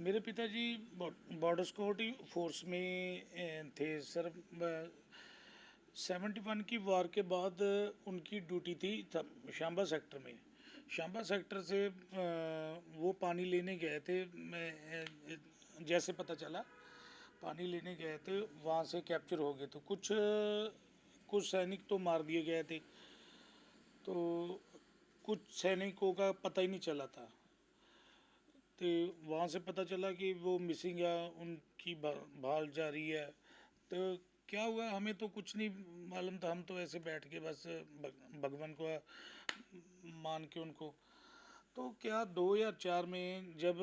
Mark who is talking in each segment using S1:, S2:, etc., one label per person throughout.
S1: मेरे पिताजी border security force में थे सर। 71 की वार के बाद उनकी ड्यूटी थी शांबा सेक्टर में। शांबा सेक्टर से वो पानी लेने गए थे। जैसे पता चला पानी लेने गए थे, वहाँ से कैप्चर हो गए। तो कुछ सैनिक तो मार दिए गए थे, तो कुछ सैनिकों का पता ही नहीं चला था। तो वहाँ से पता चला कि वो मिसिंग है, उनकी भाल जारी है। तो क्या हुआ हमें तो कुछ नहीं मालूम था। हम तो ऐसे बैठ के बस भगवान को मान के उनको। तो क्या 2004 में जब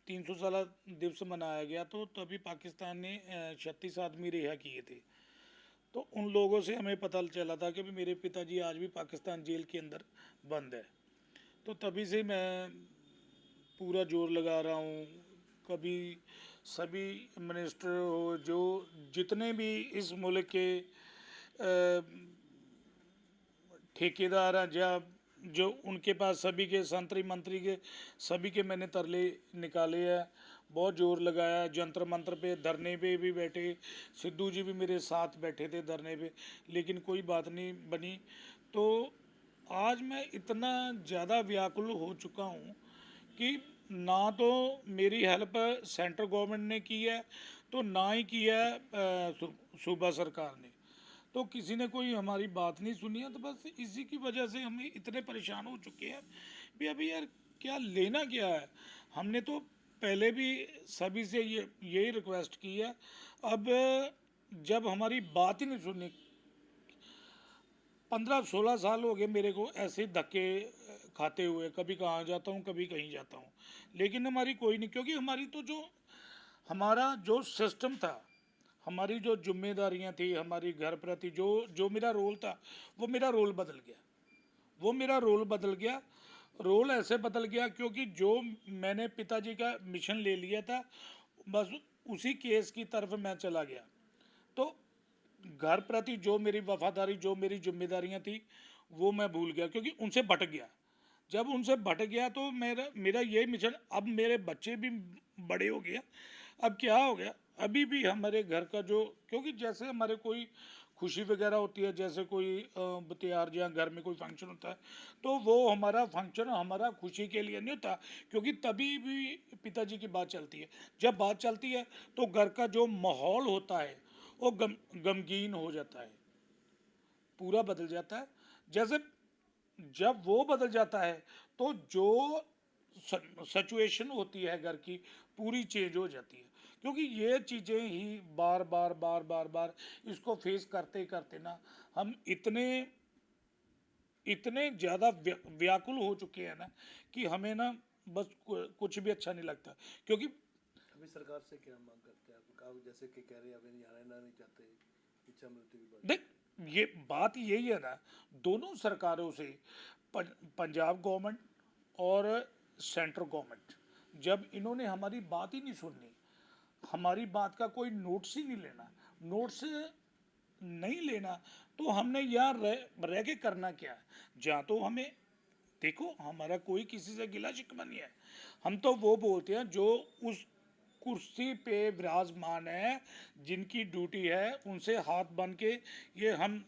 S1: 300 साल दिवस मनाया गया, तो तभी पाकिस्तान ने 36 आदमी रिहा किए थे। तो उन लोगों से हमें पता चला था कि भी मेरे पिताजी आज भी पाकिस्तान जेल के अंदर बंद है। तो तभी से मैं पूरा जोर लगा रहा हूँ। कभी सभी मिनिस्टर हो, जो जितने भी इस मुल्क के ठेकेदार हैं, या जो उनके पास सभी के संतरी मंत्री के सभी के मैंने तरले निकाले हैं। बहुत जोर लगाया, जंतर मंत्र पे धरने पे भी बैठे। सिद्धू जी भी मेरे साथ बैठे थे धरने पे, लेकिन कोई बात नहीं बनी। तो आज मैं इतना ज़्यादा व्याकुल हो चुका हूँ कि ना तो मेरी हेल्प सेंट्रल गवर्नमेंट ने की है, तो ना ही की है सूबा सरकार ने। तो किसी ने कोई हमारी बात नहीं सुनी है। तो बस इसी की वजह से हम इतने परेशान हो चुके हैं भी। अभी यार क्या लेना क्या है। हमने तो पहले भी सभी से यही रिक्वेस्ट की है। अब जब हमारी बात ही नहीं सुनी, 15-16 साल हो गए मेरे को ऐसे धक्के खाते हुए। कभी कहाँ जाता हूँ, कभी कहीं जाता हूँ, लेकिन हमारी कोई नहीं। क्योंकि हमारी तो जो हमारा जो सिस्टम था, हमारी जो जिम्मेदारियाँ थी, हमारी घर प्रति जो जो मेरा रोल था, वो मेरा रोल बदल गया। वो मेरा रोल बदल गया। रोल ऐसे बदल गया क्योंकि जो मैंने पिताजी का मिशन ले लिया था, बस उसी केस की तरफ मैं चला गया। तो घर प्रति जो मेरी वफादारी, जो मेरी जिम्मेदारियां थी, वो मैं भूल गया क्योंकि उनसे भटक गया। जब उनसे भटक गया तो मेरा मेरा ये मिशन, अब मेरे बच्चे भी बड़े हो गए। अब क्या हो गया, अभी भी हमारे घर का जो, क्योंकि जैसे हमारे कोई खुशी वगैरह होती है, जैसे कोई त्योहार या घर में कोई फंक्शन होता है, तो वो हमारा फंक्शन हमारा खुशी के लिए नहीं होता, क्योंकि तभी भी पिताजी की बात चलती है। जब बात चलती है तो घर का जो माहौल होता है वो गमगीन हो जाता है, पूरा बदल जाता है। जैसे जब वो बदल जाता है तो जो सिचुएशन होती है घर की, पूरी चेंज हो जाती है। क्योंकि ये चीज़ें ही बार बार बार बार बार इसको फेस करते करते ना, हम इतने इतने ज़्यादा व्याकुल हो चुके हैं ना कि हमें ना बस कुछ भी अच्छा नहीं लगता। क्योंकि
S2: अभी सरकार से क्या मांग करते हैं आप? जैसे कि कह रहे हैं अभी यहाँ रहना नहीं चाहते, इच्छा मृत्यु की बात।
S1: देख, ये बात यही है ना, दोनों सरकारों से, पंजाब गवर्नमेंट और सेंट्रल गवर्नमेंट, जब इन्होंने हमारी बात ही नहीं सुननी, हमारी बात का कोई नोट्स ही नहीं लेना, नोट्स नहीं लेना, तो हमने यार रह के करना क्या है। जहाँ तो हमें देखो, हमारा कोई किसी से गिला शिकवा नहीं है। हम तो वो बोलते हैं जो उस कुर्सी पे विराजमान है, जिनकी ड्यूटी है, उनसे हाथ बन के हम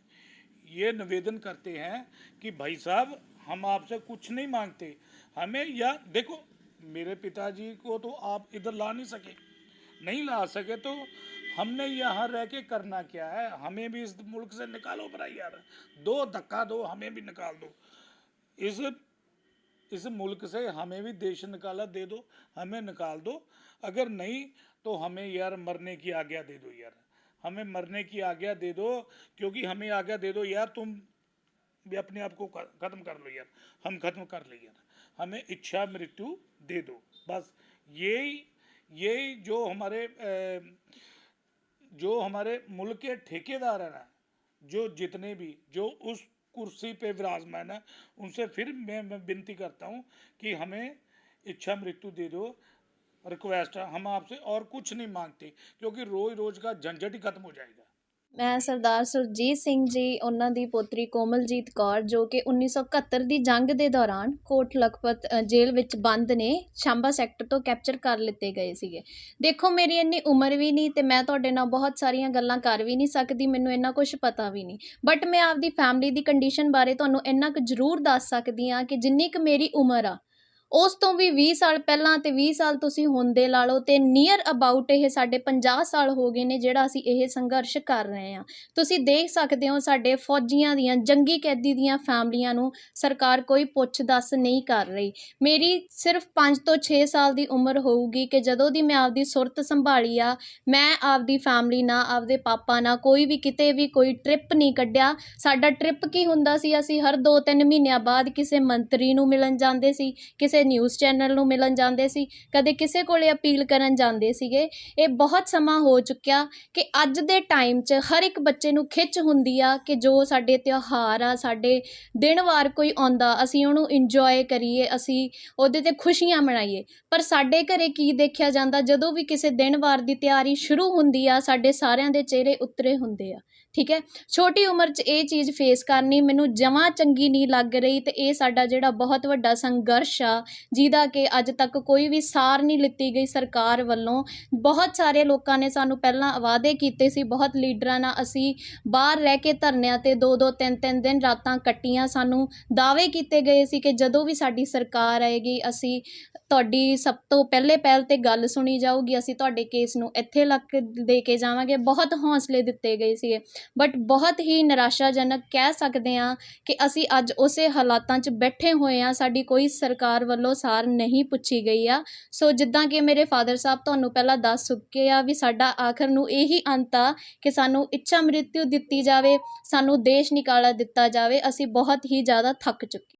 S1: ये निवेदन करते हैं कि भाई साहब, हम आपसे कुछ नहीं मांगते। हमें या देखो, मेरे पिताजी को तो आप इधर ला नहीं सके, नहीं ला सके, तो हमने यहाँ रह के करना क्या है। हमें भी इस मुल्क से निकालो भाई यार, दो धक्का दो, हमें भी निकाल दो इस इस मुल्क से, हमें भी देश निकाला दे दो, हमें निकाल दो। अगर नहीं तो हमें यार मरने की आज्ञा दे दो यार, हमें मरने की आज्ञा दे दो। क्योंकि हमें आज्ञा दे दो यार, तुम भी अपने आप को ख़त्म कर लो यार, हम ख़त्म कर ले यार, हमें इच्छा मृत्यु दे दो। बस यही यही जो हमारे मुल्क के ठेकेदार हैं ना, जो जितने भी जो उस कुर्सी पे विराजमान है, उनसे फिर मैं विनती करता हूँ कि हमें इच्छा मृत्यु दे दो। रिक्वेस्ट है, हम आपसे और कुछ नहीं मांगते, क्योंकि रोज़ रोज़ का झंझट ही खत्म हो जाएगा।
S3: ਮੈਂ ਸਰਦਾਰ ਸੁਰਜੀਤ ਸਿੰਘ ਜੀ ਉਹਨਾਂ ਦੀ ਪੋਤਰੀ ਕੋਮਲਜੀਤ ਕੌਰ, ਜੋ ਕਿ 1971 ਦੀ ਜੰਗ ਦੇ ਦੌਰਾਨ ਕੋਟ ਲਖਪਤ ਜੇਲ੍ਹ ਵਿੱਚ ਬੰਦ ਨੇ, ਸ਼ਾਂਬਾ ਸੈਕਟਰ ਤੋਂ ਕੈਪਚਰ ਕਰ ਲਿੱਤੇ ਗਏ ਸੀਗੇ। ਦੇਖੋ, ਮੇਰੀ ਇੰਨੀ ਉਮਰ ਵੀ ਨਹੀਂ ਅਤੇ ਮੈਂ ਤੁਹਾਡੇ ਨਾਲ ਬਹੁਤ ਸਾਰੀਆਂ ਗੱਲਾਂ ਕਰ ਵੀ ਨਹੀਂ ਸਕਦੀ, ਮੈਨੂੰ ਇੰਨਾ ਕੁਛ ਪਤਾ ਵੀ ਨਹੀਂ, ਬਟ ਮੈਂ ਆਪਦੀ ਫੈਮਿਲੀ ਦੀ ਕੰਡੀਸ਼ਨ ਬਾਰੇ ਤੁਹਾਨੂੰ ਇੰਨਾ ਕੁ ਜ਼ਰੂਰ ਦੱਸ ਸਕਦੀ ਹਾਂ ਕਿ ਜਿੰਨੀ ਕੁ ਮੇਰੀ ਉਮਰ ਆ, ਉਸ ਤੋਂ ਵੀ 20 ਸਾਲ ਪਹਿਲਾਂ ਅਤੇ 20 ਸਾਲ ਤੁਸੀਂ ਹੁਣ ਦੇ ਲਾ ਲਓ, ਅਤੇ ਨੀਅਰ ਅਬਾਊਟ ਇਹ ਸਾਡੇ 50 ਸਾਲ ਹੋ ਗਏ ਨੇ ਜਿਹੜਾ ਅਸੀਂ ਇਹ ਸੰਘਰਸ਼ ਕਰ ਰਹੇ ਹਾਂ। ਤੁਸੀਂ ਦੇਖ ਸਕਦੇ ਹੋ ਸਾਡੇ ਫੌਜੀਆਂ ਦੀਆਂ, ਜੰਗੀ ਕੈਦੀ ਦੀਆਂ ਫੈਮਲੀਆਂ ਨੂੰ ਸਰਕਾਰ ਕੋਈ ਪੁੱਛ ਦੱਸ ਨਹੀਂ ਕਰ ਰਹੀ। ਮੇਰੀ ਸਿਰਫ 5 ਤੋਂ 6 ਸਾਲ ਦੀ ਉਮਰ ਹੋਊਗੀ ਕਿ ਜਦੋਂ ਦੀ ਮੈਂ ਆਪਦੀ ਸੁਰਤ ਸੰਭਾਲੀ ਆ, ਮੈਂ ਆਪਦੀ ਫੈਮਲੀ ਨਾਲ, ਆਪਦੇ ਪਾਪਾ ਨਾਲ ਕੋਈ ਵੀ ਕਿਤੇ ਵੀ ਕੋਈ ਟ੍ਰਿਪ ਨਹੀਂ ਕੱਢਿਆ। ਸਾਡਾ ਟ੍ਰਿਪ ਕੀ ਹੁੰਦਾ ਸੀ, ਅਸੀਂ ਹਰ 2-3 ਮਹੀਨਿਆਂ ਬਾਅਦ ਕਿਸੇ ਮੰਤਰੀ ਨੂੰ ਮਿਲਣ ਜਾਂਦੇ ਸੀ, ਕਿਸੇ ਨਿਊਜ਼ ਚੈਨਲ ਨੂੰ ਮਿਲਣ ਜਾਂਦੇ ਸੀ, ਕਦੇ ਕਿਸੇ ਕੋਲੇ ਅਪੀਲ ਕਰਨ ਜਾਂਦੇ ਸੀਗੇ। ਇਹ ਬਹੁਤ ਸਮਾਂ ਹੋ ਚੁੱਕਿਆ ਕਿ ਅੱਜ ਦੇ ਟਾਈਮ 'ਚ ਹਰ ਇੱਕ ਬੱਚੇ ਨੂੰ ਖਿੱਚ ਹੁੰਦੀ ਆ ਕਿ ਜੋ ਸਾਡੇ ਤਿਉਹਾਰ ਆ, ਸਾਡੇ ਦਿਨ ਵਾਰ ਕੋਈ ਆਉਂਦਾ, ਅਸੀਂ ਉਹਨੂੰ ਇੰਜੋਏ ਕਰੀਏ, ਅਸੀਂ ਉਹਦੇ 'ਤੇ ਖੁਸ਼ੀਆਂ ਮਨਾਈਏ। ਪਰ ਸਾਡੇ ਘਰੇ ਕੀ ਦੇਖਿਆ ਜਾਂਦਾ, ਜਦੋਂ ਵੀ ਕਿਸੇ ਦਿਨ ਵਾਰ ਦੀ ਤਿਆਰੀ ਸ਼ੁਰੂ ਹੁੰਦੀ ਆ, ਸਾਡੇ ਸਾਰਿਆਂ ਦੇ ਚਿਹਰੇ ਉਤਰੇ ਹੁੰਦੇ ਆ। ਠੀਕ ਹੈ, ਛੋਟੀ ਉਮਰ 'ਚ ਇਹ ਚੀਜ਼ ਫੇਸ ਕਰਨੀ ਮੈਨੂੰ ਜਮਾਂ ਚੰਗੀ ਨਹੀਂ ਲੱਗ ਰਹੀ, ਅਤੇ ਇਹ ਸਾਡਾ ਜਿਹੜਾ ਬਹੁਤ ਵੱਡਾ ਸੰਘਰਸ਼ ਆ, ਜਿਹਦਾ ਕਿ ਅੱਜ ਤੱਕ ਕੋਈ ਵੀ ਸਾਰ ਨਹੀਂ ਲਿੱਤੀ ਗਈ ਸਰਕਾਰ ਵੱਲੋਂ। ਬਹੁਤ ਸਾਰੇ ਲੋਕਾਂ ਨੇ ਸਾਨੂੰ ਪਹਿਲਾਂ ਵਾਅਦੇ ਕੀਤੇ ਸੀ, ਬਹੁਤ ਲੀਡਰਾਂ ਨਾਲ ਅਸੀਂ ਬਾਹਰ ਰਹਿ ਕੇ ਧਰਨਿਆਂ 'ਤੇ 2-2 3-3 ਦਿਨ ਰਾਤਾਂ ਕੱਟੀਆਂ। ਸਾਨੂੰ ਦਾਅਵੇ ਕੀਤੇ ਗਏ ਸੀ ਕਿ ਜਦੋਂ ਵੀ ਸਾਡੀ ਸਰਕਾਰ ਆਏਗੀ, ਅਸੀਂ ਤੁਹਾਡੀ ਸਭ ਤੋਂ ਪਹਿਲ 'ਤੇ ਗੱਲ ਸੁਣੀ ਜਾਊਗੀ, ਅਸੀਂ ਤੁਹਾਡੇ ਕੇਸ ਨੂੰ ਇੱਥੇ ਲੱਗ ਦੇ ਕੇ ਜਾਵਾਂਗੇ। ਬਹੁਤ ਹੌਸਲੇ ਦਿੱਤੇ ਗਏ ਸੀਗੇ, ਬਟ ਬਹੁਤ ਹੀ ਨਿਰਾਸ਼ਾਜਨਕ ਕਹਿ ਸਕਦੇ ਹਾਂ ਕਿ ਅਸੀਂ ਅੱਜ ਉਸੇ ਹਾਲਾਤਾਂ 'ਚ ਬੈਠੇ ਹੋਏ ਹਾਂ, ਸਾਡੀ ਕੋਈ ਸਰਕਾਰ ਵੱਲੋਂ ਸਾਰ ਨਹੀਂ ਪੁੱਛੀ ਗਈ ਆ। ਸੋ ਜਿੱਦਾਂ ਕਿ ਮੇਰੇ ਫਾਦਰ ਸਾਹਿਬ ਤੁਹਾਨੂੰ ਪਹਿਲਾਂ ਦੱਸ ਚੁੱਕੇ ਆ ਵੀ ਸਾਡਾ ਆਖਰ ਨੂੰ ਇਹੀ ਅੰਤ ਆ ਕਿ ਸਾਨੂੰ ਇੱਛਾ ਮ੍ਰਿਤਿੂ ਦਿੱਤੀ ਜਾਵੇ, ਸਾਨੂੰ ਦੇਸ਼ ਨਿਕਾਲਾ ਦਿੱਤਾ ਜਾਵੇ। ਅਸੀਂ ਬਹੁਤ ਹੀ ਜ਼ਿਆਦਾ ਥੱਕ ਚੁੱਕੇ।